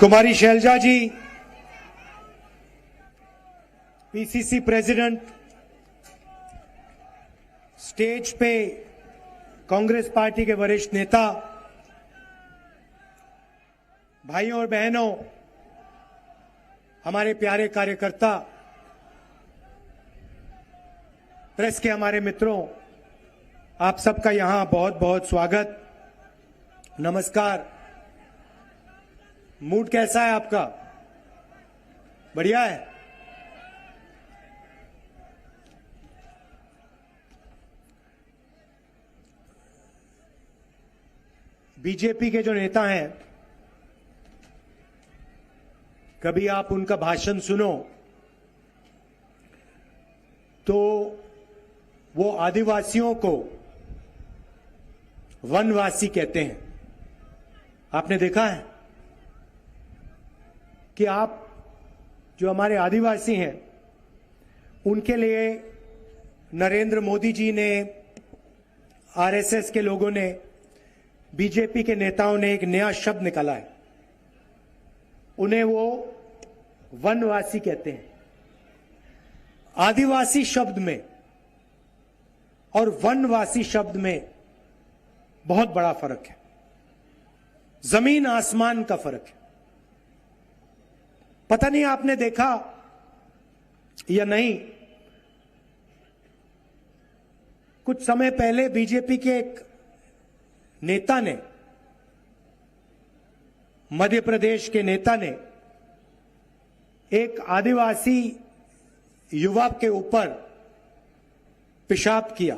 कुमारी शैलजा जी, PCC president, stage पे Congress party के वरिष्ठ नेता, भाइयों और बहनों, हमारे प्यारे कार्यकर्ता, प्रेस के हमारे मित्रों, आप सबका यहां बहुत बहुत स्वागत, नमस्कार। मूड कैसा है आपका? बढ़िया है? बीजेपी के जो नेता हैं, कभी आप उनका भाषण सुनो तो वो आदिवासियों को वनवासी कहते हैं। आपने देखा है कि आप जो हमारे आदिवासी हैं, उनके लिए नरेंद्र मोदी जी ने, आरएसएस के लोगों ने, बीजेपी के नेताओं ने एक नया शब्द निकाला है। उन्हें वो वनवासी कहते हैं। आदिवासी शब्द में और वनवासी शब्द में बहुत बड़ा फर्क है, जमीन आसमान का फर्क है। पता नहीं आपने देखा या नहीं, कुछ समय पहले बीजेपी के एक नेता ने, मध्य प्रदेश के नेता ने, एक आदिवासी युवा के ऊपर पेशाब किया।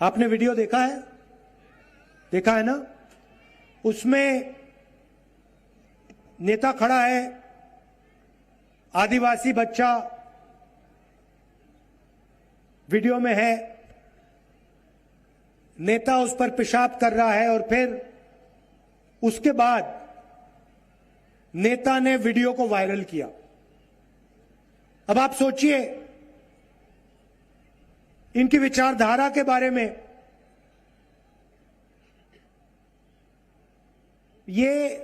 आपने वीडियो देखा है? देखा है ना? उसमें नेता खड़ा है, आदिवासी बच्चा वीडियो में है, नेता उस पर पेशाब कर रहा है और फिर उसके बाद नेता ने वीडियो को वायरल किया। अब आप सोचिए इनकी विचारधारा के बारे में। ये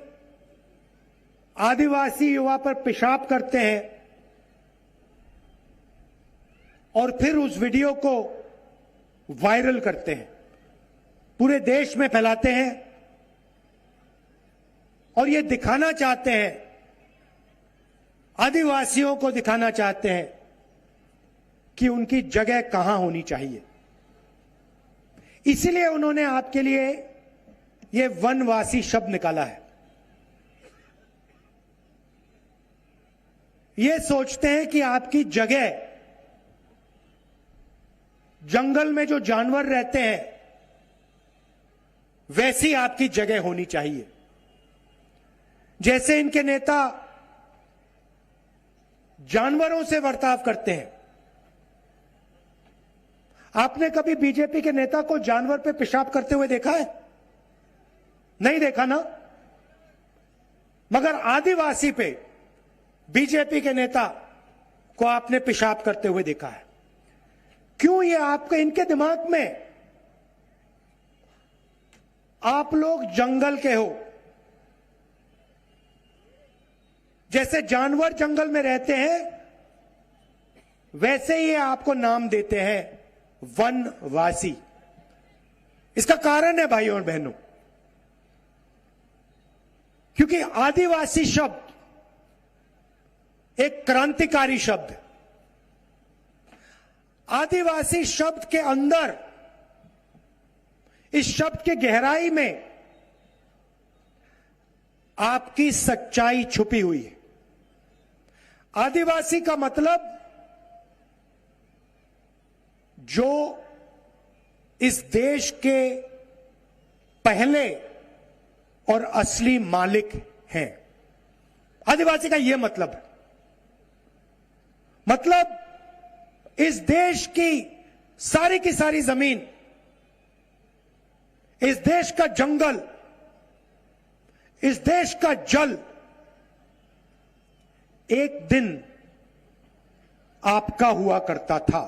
आदिवासी युवा पर पेशाब करते हैं और फिर उस वीडियो को वायरल करते हैं, पूरे देश में फैलाते हैं और ये दिखाना चाहते हैं, आदिवासियों को दिखाना चाहते हैं कि उनकी जगह कहां होनी चाहिए। इसीलिए उन्होंने आपके लिए ये वनवासी शब्द निकाला है। ये सोचते हैं कि आपकी जगह, जंगल में जो जानवर रहते हैं वैसी आपकी जगह होनी चाहिए। जैसे इनके नेता जानवरों से बर्ताव करते हैं। आपने कभी बीजेपी के नेता को जानवर पे पेशाब करते हुए देखा है? नहीं देखा ना? मगर आदिवासी पे बीजेपी के नेता को आपने पेशाब करते हुए देखा है। क्यों? ये आपके, इनके दिमाग में आप लोग जंगल के हो, जैसे जानवर जंगल में रहते हैं वैसे ही आपको नाम देते हैं वनवासी। इसका कारण है भाइयों और बहनों, क्योंकि आदिवासी शब्द एक क्रांतिकारी शब्द है। आदिवासी शब्द के अंदर, इस शब्द के गहराई में आपकी सच्चाई छुपी हुई है। आदिवासी का मतलब जो इस देश के पहले और असली मालिक हैं। आदिवासी का यह मतलब है। मतलब इस देश की सारी जमीन, इस देश का जंगल, इस देश का जल एक दिन आपका हुआ करता था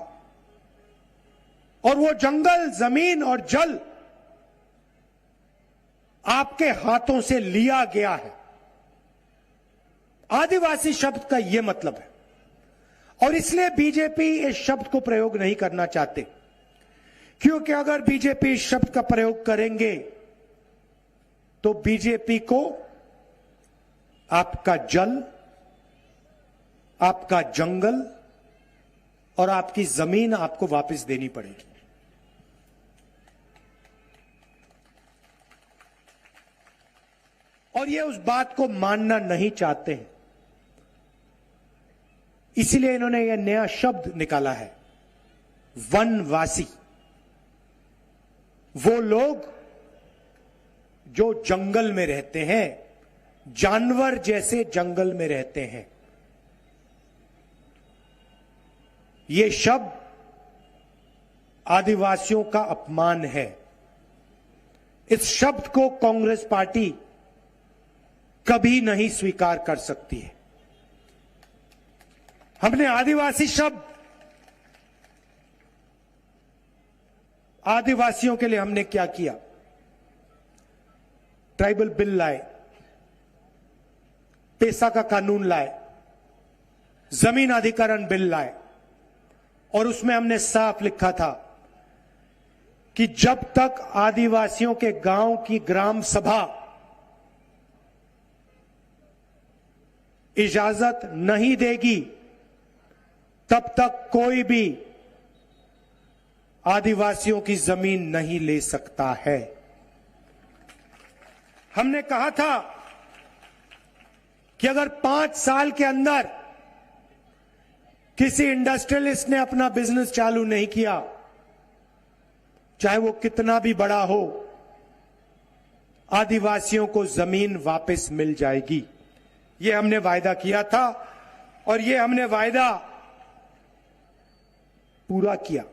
और वो जंगल, जमीन और जल आपके हाथों से लिया गया है। आदिवासी शब्द का यह मतलब है, और इसलिए बीजेपी इस शब्द को प्रयोग नहीं करना चाहते, क्योंकि अगर बीजेपी इस शब्द का प्रयोग करेंगे तो बीजेपी को आपका जल, आपका जंगल और आपकी जमीन आपको वापस देनी पड़ेगी। और ये उस बात को मानना नहीं चाहते हैं, इसीलिए इन्होंने यह नया शब्द निकाला है, वनवासी। वो लोग जो जंगल में रहते हैं, जानवर जैसे जंगल में रहते हैं। ये शब्द आदिवासियों का अपमान है। इस शब्द को कांग्रेस पार्टी कभी नहीं स्वीकार कर सकती है। हमने आदिवासी शब्द, आदिवासियों के लिए हमने क्या किया? ट्राइबल बिल लाए, पेसा का कानून लाए, जमीन अधिग्रहण बिल लाए, और उसमें हमने साफ लिखा था कि जब तक आदिवासियों के गांव की ग्राम सभा इजाजत नहीं देगी, तब तक कोई भी आदिवासियों की जमीन नहीं ले सकता है। हमने कहा था कि अगर 5 साल के अंदर किसी इंडस्ट्रियलिस्ट ने अपना बिजनेस चालू नहीं किया, चाहे वो कितना भी बड़ा हो, आदिवासियों को जमीन वापस मिल जाएगी। ये हमने वायदा किया था और ये हमने वायदा पूरा किया।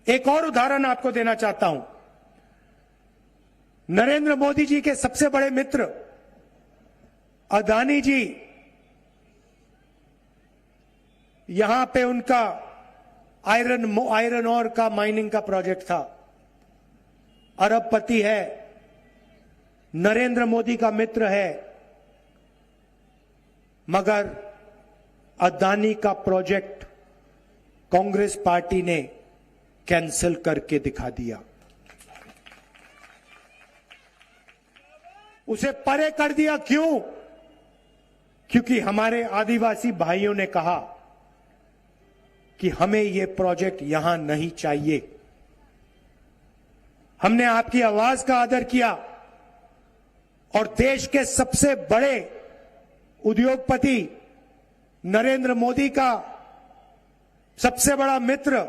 एक और उदाहरण आपको देना चाहता हूं। नरेंद्र मोदी जी के सबसे बड़े मित्र अदानी जी, यहां पे उनका आयरन ओर का माइनिंग का प्रोजेक्ट था। अरबपति है, नरेंद्र मोदी का मित्र है, मगर अदानी का प्रोजेक्ट कांग्रेस पार्टी ने कैंसिल करके दिखा दिया, उसे परे कर दिया। क्यों? क्योंकि हमारे आदिवासी भाइयों ने कहा कि हमें यह प्रोजेक्ट यहां नहीं चाहिए। हमने आपकी आवाज का आदर किया और देश के सबसे बड़े उद्योगपति नरेंद्र मोदी का सबसे बड़ा मित्र,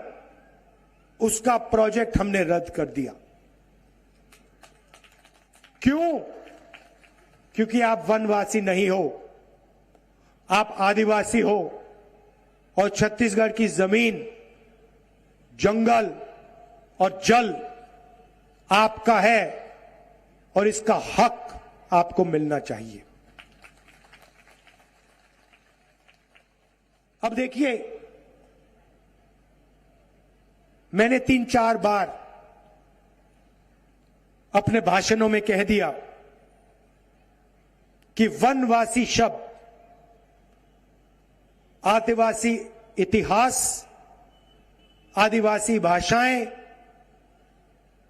उसका प्रोजेक्ट हमने रद्द कर दिया। क्यों? क्योंकि आप वनवासी नहीं हो, आप आदिवासी हो, और छत्तीसगढ़ की जमीन, जंगल और जल आपका है और इसका हक आपको मिलना चाहिए। अब देखिए, मैंने 3-4 बार अपने भाषणों में कह दिया कि वनवासी शब्द आदिवासी इतिहास, आदिवासी भाषाएं,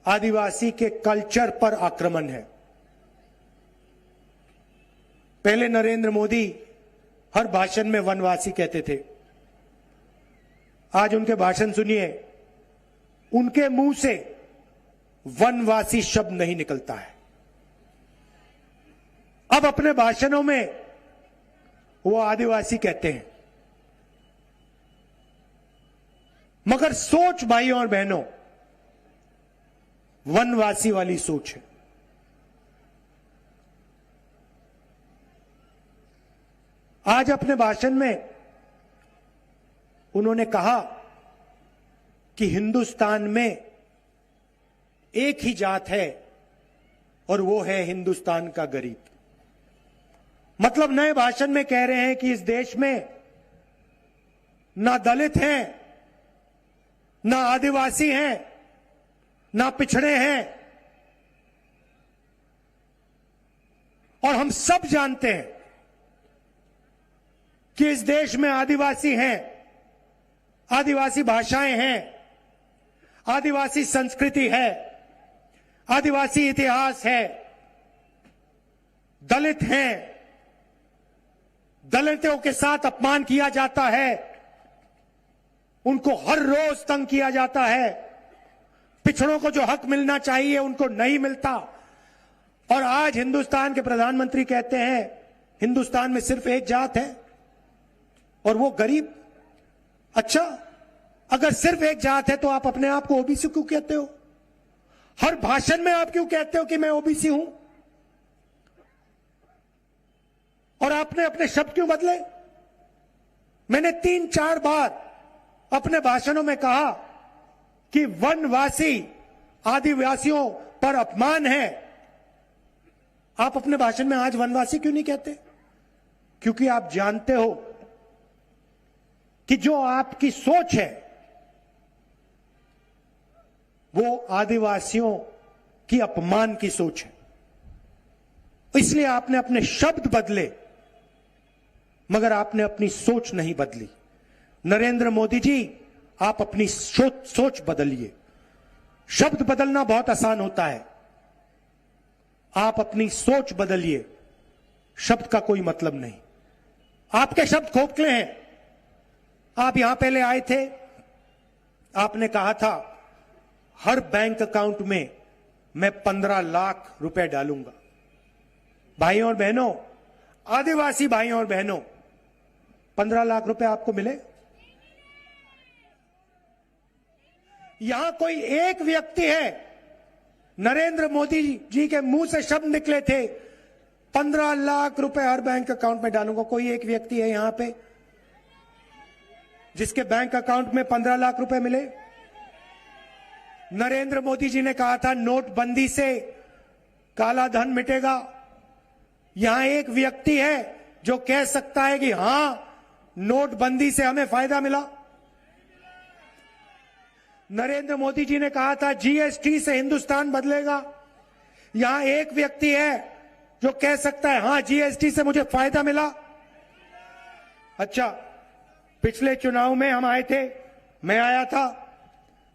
आदिवासी के कल्चर पर आक्रमण है। पहले नरेंद्र मोदी हर भाषण में वनवासी कहते थे। आज उनके भाषण सुनिए, उनके मुंह से वनवासी शब्द नहीं निकलता है। अब अपने भाषणों में वो आदिवासी कहते हैं, मगर सोच भाइयों और बहनों वनवासी वाली सोच है। आज अपने भाषण में उन्होंने कहा कि हिंदुस्तान में एक ही जात है और वो है हिंदुस्तान का गरीब। मतलब नए भाषण में कह रहे हैं कि इस देश में ना दलित हैं, ना आदिवासी हैं, ना पिछड़े हैं, और हम सब जानते हैं कि इस देश में आदिवासी हैं, आदिवासी भाषाएं हैं, आदिवासी संस्कृति है, आदिवासी इतिहास है, दलित हैं, दलितों के साथ अपमान किया जाता है, उनको हर रोज तंग किया जाता है, पिछड़ों को जो हक मिलना चाहिए उनको नहीं मिलता। और आज हिंदुस्तान के प्रधानमंत्री कहते हैं हिंदुस्तान में सिर्फ एक जात है और वो गरीब। अच्छा, अगर सिर्फ एक जात है तो आप अपने आप को ओबीसी क्यों कहते हो? हर भाषण में आप क्यों कहते हो कि मैं ओबीसी हूं? और आपने अपने शब्द क्यों बदले? मैंने 3-4 बार अपने भाषणों में कहा कि वनवासी आदिवासियों पर अपमान है। आप अपने भाषण में आज वनवासी क्यों नहीं कहते? क्योंकि आप जानते हो कि जो आपकी सोच है वो आदिवासियों की अपमान की सोच है, इसलिए आपने अपने शब्द बदले मगर आपने अपनी सोच नहीं बदली। नरेंद्र मोदी जी, आप अपनी सोच बदलिए। शब्द बदलना बहुत आसान होता है, आप अपनी सोच बदलिए। शब्द का कोई मतलब नहीं। आपके शब्द खोखले हैं। आप यहां पहले आए थे, आपने कहा था हर बैंक अकाउंट में मैं 15 लाख रुपए डालूंगा। भाइयों और बहनों, आदिवासी भाइयों और बहनों, 15 लाख रुपए आपको मिले? यहां कोई एक व्यक्ति है, नरेंद्र मोदी जी के मुंह से शब्द निकले थे 15 लाख रुपए हर बैंक अकाउंट में डालूंगा। कोई एक व्यक्ति है यहां पे जिसके बैंक अकाउंट में 15 लाख रुपए मिले? नरेंद्र मोदी जी ने कहा था नोटबंदी से काला धन मिटेगा। यहां एक व्यक्ति है जो कह सकता है कि हां, नोटबंदी से हमें फायदा मिला। नरेंद्र मोदी जी ने कहा था जीएसटी से हिंदुस्तान बदलेगा। यहां एक व्यक्ति है जो कह सकता है हां, जीएसटी से मुझे फायदा मिला। अच्छा, पिछले चुनाव में हम आए थे, मैं आया था,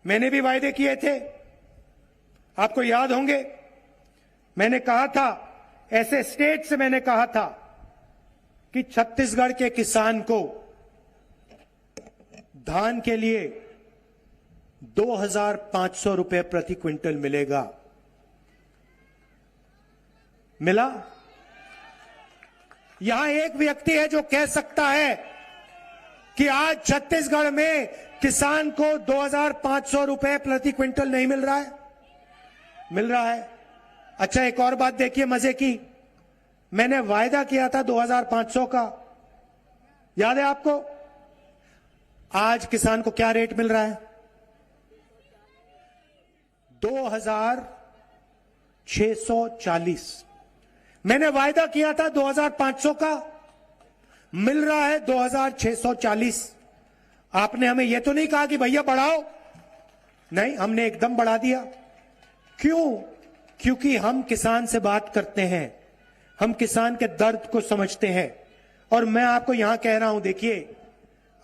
मैंने भी वायदे किए थे, आपको याद होंगे। मैंने कहा था, ऐसे स्टेट से मैंने कहा था कि छत्तीसगढ़ के किसान को धान के लिए 2,500 रुपए प्रति क्विंटल मिलेगा। मिला? यहां एक व्यक्ति है जो कह सकता है कि आज छत्तीसगढ़ में किसान को 2,500 रुपए प्रति क्विंटल नहीं मिल रहा है? मिल रहा है। अच्छा, एक और बात देखिए मजे की, मैंने वायदा किया था 2,500 का, याद है आपको? आज किसान को क्या रेट मिल रहा है? 2,640। मैंने वायदा किया था 2,500 का, मिल रहा है 2,640। आपने हमें यह तो नहीं कहा कि भैया बढ़ाओ, नहीं, हमने एकदम बढ़ा दिया। क्यों? क्योंकि हम किसान से बात करते हैं, हम किसान के दर्द को समझते हैं। और मैं आपको यहां कह रहा हूं, देखिए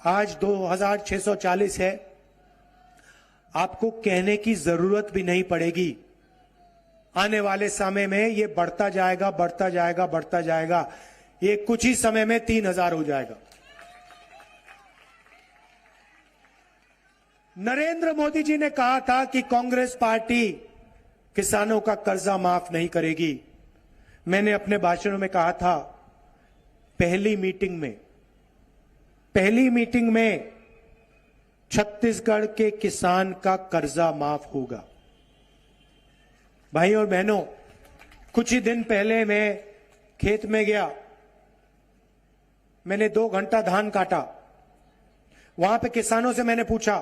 आज 2,640 है, आपको कहने की जरूरत भी नहीं पड़ेगी। आने वाले समय में ये बढ़ता जाएगा, बढ़ता जाएगा, बढ़ता जाएगा। ये कुछ ही समय में 3,000 हो जाएगा। नरेंद्र मोदी जी ने कहा था कि कांग्रेस पार्टी किसानों का कर्जा माफ नहीं करेगी। मैंने अपने भाषणों में कहा था, पहली मीटिंग में छत्तीसगढ़ के किसान का कर्जा माफ होगा। भाइयों और बहनों, कुछ ही दिन पहले मैं खेत में गया, मैंने 2 घंटा धान काटा। वहां पे किसानों से मैंने पूछा,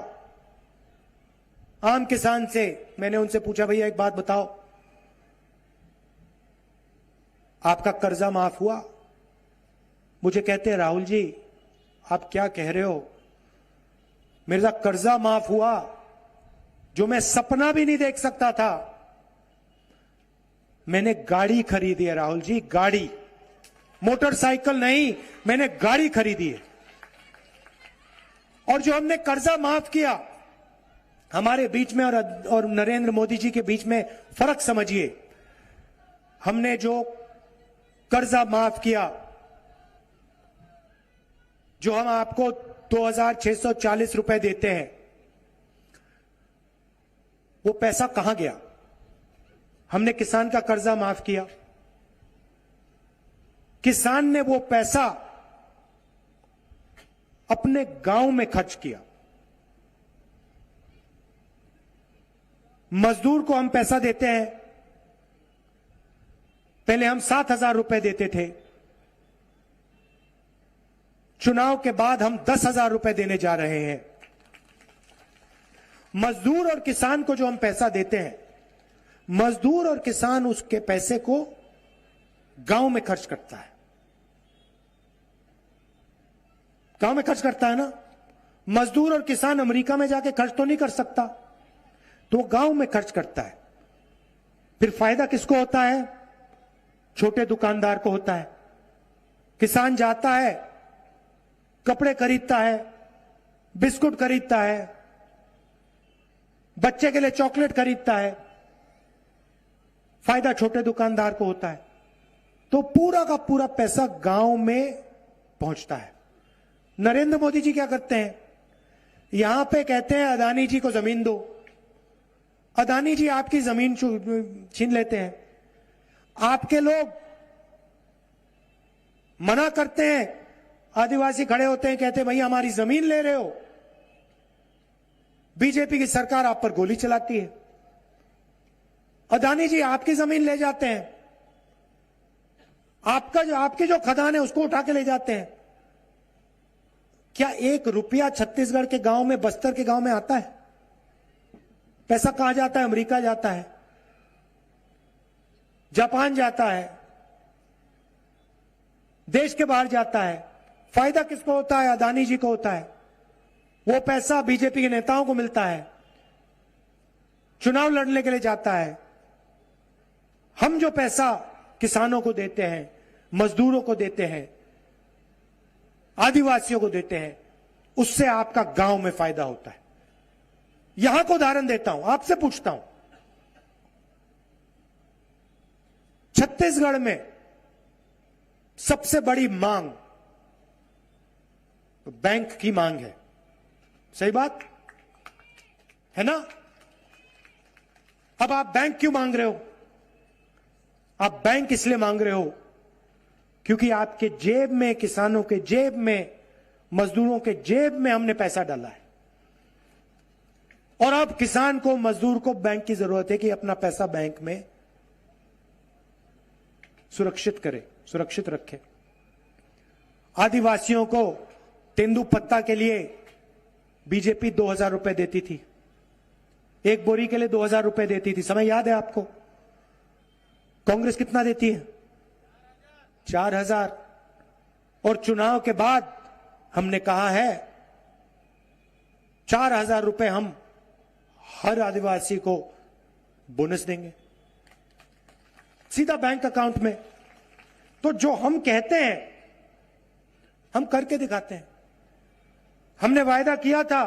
आम किसान से मैंने उनसे पूछा, भैया एक बात बताओ, आपका कर्जा माफ हुआ? मुझे कहते हैं, राहुल जी आप क्या कह रहे हो, मेरा कर्जा माफ हुआ जो मैं सपना भी नहीं देख सकता था। मैंने गाड़ी खरीदी है राहुल जी, गाड़ी। मोटरसाइकिल नहीं, मैंने गाड़ी खरीदी है। और जो हमने कर्जा माफ किया, हमारे बीच में और नरेंद्र मोदी जी के बीच में फर्क समझिए। हमने जो कर्जा माफ किया, जो हम आपको 2,640 रुपए देते हैं, वो पैसा कहां गया? हमने किसान का कर्जा माफ किया, किसान ने वो पैसा अपने गांव में खर्च किया। मजदूर को हम पैसा देते हैं, पहले हम 7,000 रुपए देते थे, चुनाव के बाद हम 10,000 रुपए देने जा रहे हैं। मजदूर और किसान को जो हम पैसा देते हैं, मजदूर और किसान उसके पैसे को गांव में खर्च करता है। गांव में खर्च करता है ना। मजदूर और किसान अमेरिका में जाके खर्च तो नहीं कर सकता, तो गांव में खर्च करता है। फिर फायदा किसको होता है? छोटे दुकानदार को होता है। किसान जाता है, कपड़े खरीदता है, बिस्कुट खरीदता है, बच्चे के लिए चॉकलेट खरीदता है, फायदा छोटे दुकानदार को होता है। तो पूरा का पूरा पैसा गांव में पहुंचता है। नरेंद्र मोदी जी क्या करते हैं? यहां पे कहते हैं अदानी जी को जमीन दो। अदानी जी आपकी जमीन छीन लेते हैं। आपके लोग मना करते हैं, आदिवासी खड़े होते हैं, कहते हैं भैया हमारी जमीन ले रहे हो। बीजेपी की सरकार आप पर गोली चलाती है। अदानी जी आपकी जमीन ले जाते हैं, आपकी जो खदान है उसको उठा के ले जाते हैं। क्या 1 रुपया छत्तीसगढ़ के गांव में, बस्तर के गांव में आता है? पैसा कहां जाता है? अमेरिका जाता है, जापान जाता है, देश के बाहर जाता है। फायदा किसको होता है? अदानी जी को होता है। वो पैसा बीजेपी के नेताओं को मिलता है, चुनाव लड़ने के लिए जाता है। हम जो पैसा किसानों को देते हैं, मजदूरों को देते हैं, आदिवासियों को देते हैं, उससे आपका गांव में फायदा होता है। यहां को उदाहरण देता हूं, आपसे पूछता हूं, छत्तीसगढ़ में सबसे बड़ी मांग तो बैंक की मांग है। सही बात है ना? अब आप बैंक क्यों मांग रहे हो? आप बैंक इसलिए मांग रहे हो क्योंकि आपके जेब में, किसानों के जेब में, मजदूरों के जेब में हमने पैसा डाला है। और अब किसान को, मजदूर को बैंक की जरूरत है कि अपना पैसा बैंक में सुरक्षित करे, सुरक्षित रखे। आदिवासियों को तेंदुपत्ता के लिए बीजेपी 2,000 रुपए देती थी, एक बोरी के लिए 2,000 रुपए देती थी। समय याद है आपको? कांग्रेस कितना देती है? 4,000। और चुनाव के बाद हमने कहा है 4,000 रुपए हम हर आदिवासी को बोनस देंगे, सीधा बैंक अकाउंट में। तो जो हम कहते हैं हम करके दिखाते हैं। हमने वायदा किया था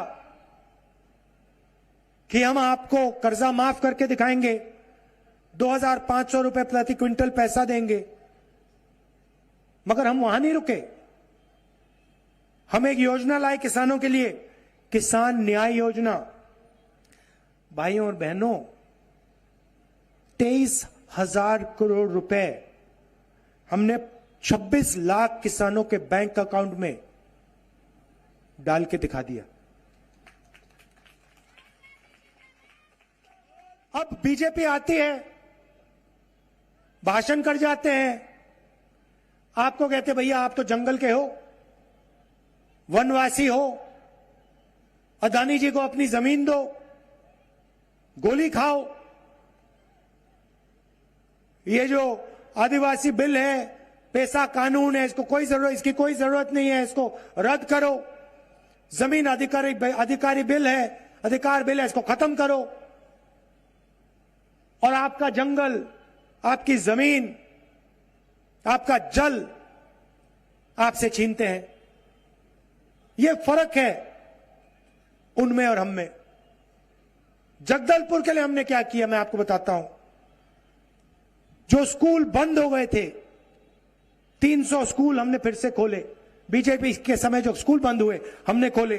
कि हम आपको कर्जा माफ करके दिखाएंगे, 2,500 रुपए प्रति क्विंटल पैसा देंगे, मगर हम वहां नहीं रुके। हम एक योजना लाए किसानों के लिए, किसान न्याय योजना। भाइयों और बहनों, 23,000 करोड़ रुपए हमने 26 लाख किसानों के बैंक अकाउंट में डाल के दिखा दिया। अब बीजेपी आती है, भाषण कर जाते हैं, आपको कहते भैया आप तो जंगल के हो, वनवासी हो, अदानी जी को अपनी जमीन दो, गोली खाओ। ये जो आदिवासी बिल है, पैसा कानून है, इसकी कोई जरूरत नहीं है, इसको रद्द करो। जमीन अधिकारी बिल है, अधिकार बिल है, इसको खत्म करो। और आपका जंगल, आपकी जमीन, आपका जल आपसे छीनते हैं। यह फर्क है उनमें और हम में। जगदलपुर के लिए हमने क्या किया मैं आपको बताता हूं। जो स्कूल बंद हो गए थे, 300 स्कूल हमने फिर से खोले। बीजेपी के समय जो स्कूल बंद हुए हमने खोले।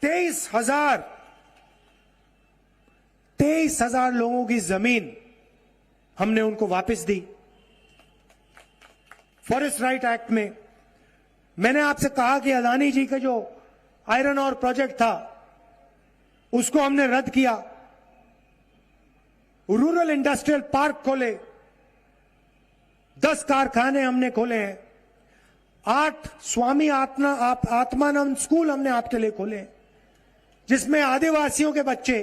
23,000 लोगों की जमीन हमने उनको वापस दी। फॉरेस्ट राइट एक्ट में मैंने आपसे कहा कि अदानी जी का जो आयरन और प्रोजेक्ट था उसको हमने रद्द किया। रूरल इंडस्ट्रियल पार्क खोले, 10 कारखाने हमने खोले हैं, 8 स्वामी आत्मानंद स्कूल हमने आपके लिए खोले हैं, जिसमें आदिवासियों के बच्चे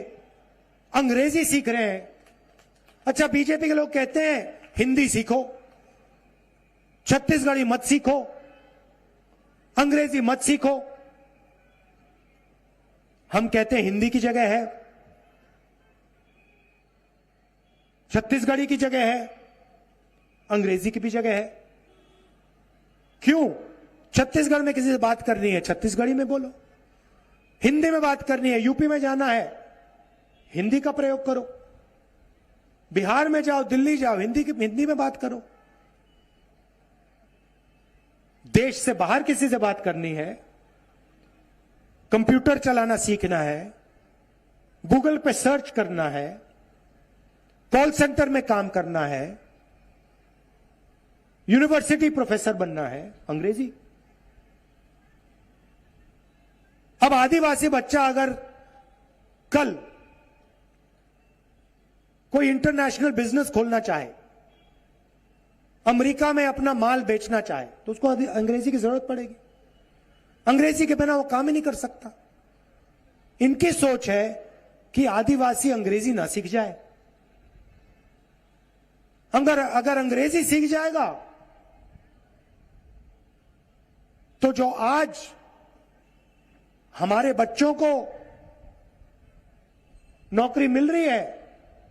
अंग्रेजी सीख रहे हैं। अच्छा, बीजेपी के लोग कहते हैं हिंदी सीखो, छत्तीसगढ़ी मत सीखो, अंग्रेजी मत सीखो। हम कहते हैं हिंदी की जगह है, छत्तीसगढ़ी की जगह है, अंग्रेजी की भी जगह है। क्यों? छत्तीसगढ़ में किसी से बात करनी है छत्तीसगढ़ी में बोलो, हिंदी में बात करनी है, यूपी में जाना है हिंदी का प्रयोग करो, बिहार में जाओ, दिल्ली जाओ, हिंदी में बात करो। देश से बाहर किसी से बात करनी है, कंप्यूटर चलाना सीखना है, गूगल पे सर्च करना है, कॉल सेंटर में काम करना है, यूनिवर्सिटी प्रोफेसर बनना है, अंग्रेजी। अब आदिवासी बच्चा अगर कल कोई इंटरनेशनल बिजनेस खोलना चाहे, अमेरिका में अपना माल बेचना चाहे, तो उसको अंग्रेजी की जरूरत पड़ेगी। अंग्रेजी के बिना वो काम ही नहीं कर सकता। इनकी सोच है कि आदिवासी अंग्रेजी ना सीख जाए। अगर अंग्रेजी सीख जाएगा तो जो आज हमारे बच्चों को नौकरी मिल रही है,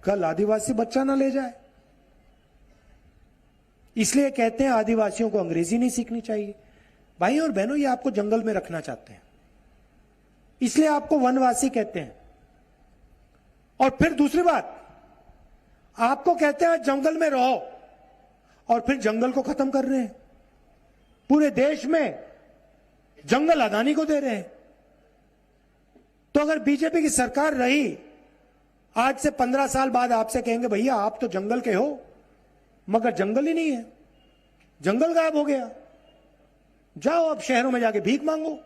कल आदिवासी बच्चा ना ले जाए। इसलिए कहते हैं आदिवासियों को अंग्रेजी नहीं सीखनी चाहिए। भाई और बहनों, ये आपको जंगल में रखना चाहते हैं, इसलिए आपको वनवासी कहते हैं। और फिर दूसरी बात, आपको कहते हैं जंगल में रहो, और फिर जंगल को खत्म कर रहे हैं। पूरे देश में जंगल अदानी को दे रहे हैं। तो अगर बीजेपी की सरकार रही, आज से 15 साल बाद आपसे कहेंगे भैया आप तो जंगल के हो, मगर जंगल ही नहीं है, जंगल गायब हो गया, जाओ अब शहरों में जाके भीख मांगो।